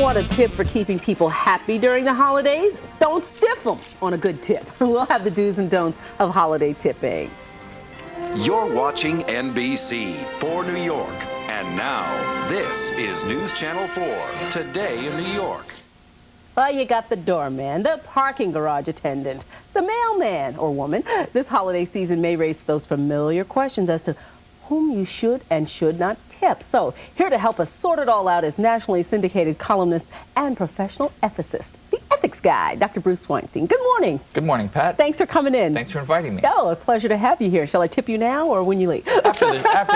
want a tip for keeping people happy during the holidays? Don't stiff them on a good tip. We'll have the do's and don'ts of holiday tipping. You're watching NBC for New York. And now, this is News Channel 4, Today in New York. Well, you got the doorman, the parking garage attendant, the mailman or woman. This holiday season may raise those familiar questions as to whom you should and should not tip. So here to help us sort it all out is nationally syndicated columnist and professional ethicist, the ethics guy, Dr. Bruce Weinstein. Good morning. Good morning, Pat. Thanks for coming in. Thanks for inviting me. Oh, a pleasure to have you here. Shall I tip you now or when you leave? After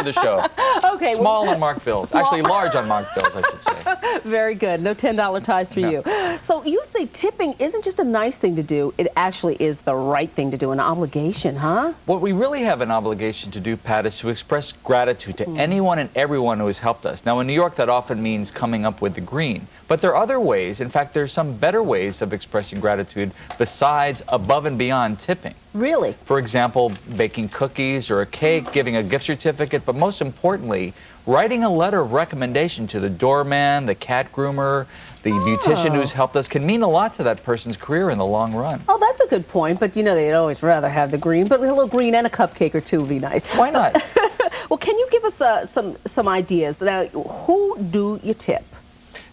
the show. Okay. Small on marked bills. Small. Actually, large on marked bills, I should say. Very good. No $10 ties for you. So you say tipping isn't just a nice thing to do. It actually is the right thing to do, an obligation, huh? What we really have an obligation to do, Pat, is to express gratitude to anyone and everyone who has helped us. Now, in New York, that often means coming up with the green. But there are other ways. In fact, there's some better ways of expressing gratitude besides above and beyond tipping. Really? For example, baking cookies or a cake, giving a gift certificate, but most importantly, writing a letter of recommendation to the doorman, the cat groomer, the beautician who's helped us can mean a lot to that person's career in the long run. Oh, that's a good point, but you know they'd always rather have the green, but a little green and a cupcake or two would be nice. Why not? Well, can you give us some ideas? Now, who do you tip?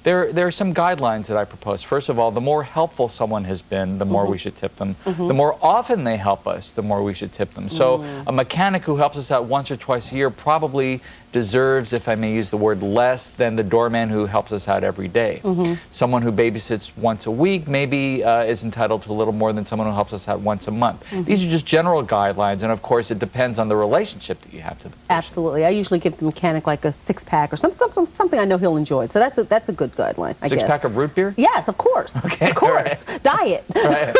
There are some guidelines that I propose. First of all, the more helpful someone has been, the more we should tip them. The more often they help us, the more we should tip them. So a mechanic who helps us out once or twice a year probably deserves, if I may use the word, less than the doorman who helps us out every day. Someone who babysits once a week maybe is entitled to a little more than someone who helps us out once a month. These are just general guidelines, and of course it depends on the relationship that you have to the person. Absolutely. I usually give the mechanic like a six-pack or something I know he'll enjoy. So that's a good guideline, I guess. Six-pack of root beer? Yes, of course. Okay, of course. right. Diet. Right.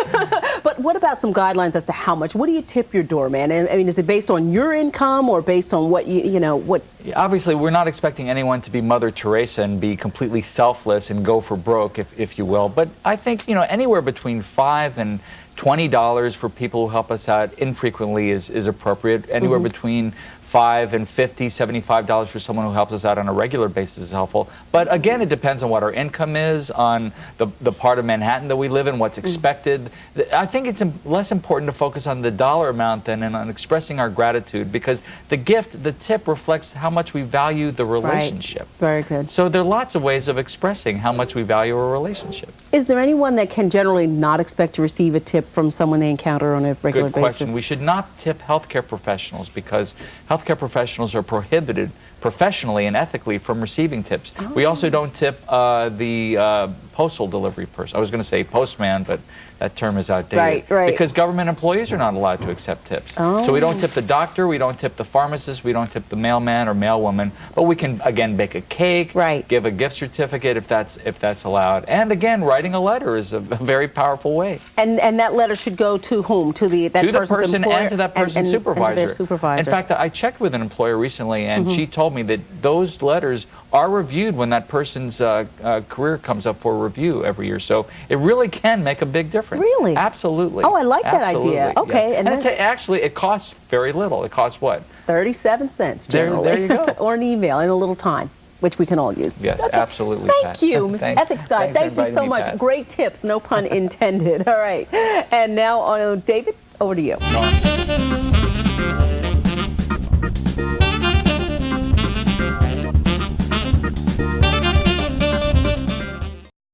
But what about some guidelines as to how much? What do you tip your doorman? And I mean, is it based on your income or based on what what? Obviously, we're not expecting anyone to be Mother Teresa and be completely selfless and go for broke, if you will. But I think, anywhere between $5 and $20 for people who help us out infrequently is appropriate. Anywhere between $5 and $50, $75 for someone who helps us out on a regular basis is helpful. But again, it depends on what our income is, on the part of Manhattan that we live in, what's expected. I think it's less important to focus on the dollar amount than on expressing our gratitude, because the gift, the tip, reflects how much we value the relationship. Right. Very good. So there are lots of ways of expressing how much we value a relationship. Is there anyone that can generally not expect to receive a tip from someone they encounter on a regular basis? Good question. We should not tip healthcare professionals because healthcare professionals are prohibited professionally and ethically from receiving tips. We also don't tip the postal delivery person. I was going to say postman, but that term is outdated. Right. Because government employees are not allowed to accept tips. So we don't tip the doctor, we don't tip the pharmacist, we don't tip the mailman or mailwoman, but we can, again, bake a cake, give a gift certificate if that's allowed. And again, writing a letter is a very powerful way. And that letter should go to whom? To the person employer? And to that person's supervisor. And to their supervisor. In fact, I checked with an employer recently, and she told me that those letters are reviewed when that person's career comes up for review every year. So it really can make a big difference. Really? Absolutely. Oh, I like that idea. Okay. Yes. And actually, it costs very little. It costs what? 37 cents generally. There you go. Or an email in a little time, which we can all use. Yes, absolutely. Thank you, Mr. Ethics Guy. Thank you so much. Pat. Great tips, no pun intended. All right. And now, David, over to you.